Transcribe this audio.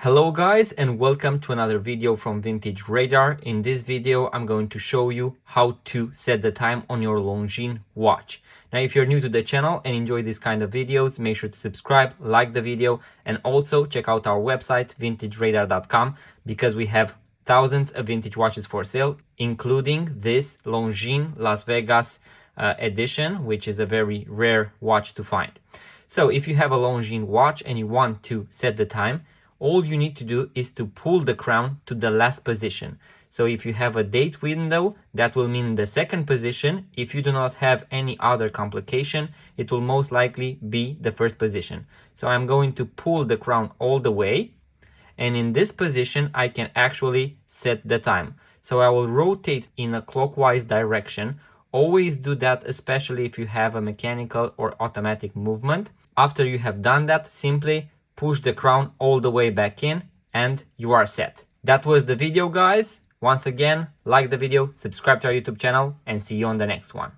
Hello guys and welcome to another video from Vintage Radar. In this video I'm going to show you how to set the time on your Longines watch. Now if you're new to the channel and enjoy these kind of videos, make sure to subscribe, like the video, and also check out our website vintageradar.com because we have thousands of vintage watches for sale, including this Longines Las Vegas edition, which is a very rare watch to find. So if you have a Longines watch and you want to set the time, all you need to do is to pull the crown to the last position. So if you have a date window, that will mean the second position. If you do not have any other complication, it will most likely be the first position. So I'm going to pull the crown all the way, and in this position I can actually set the time. So I will rotate in a clockwise direction. Always do that, especially if you have a mechanical or automatic movement. After you have done that, simply push the crown all the way back in and you are set. That was the video, guys. Once again, like the video, subscribe to our YouTube channel, and see you on the next one.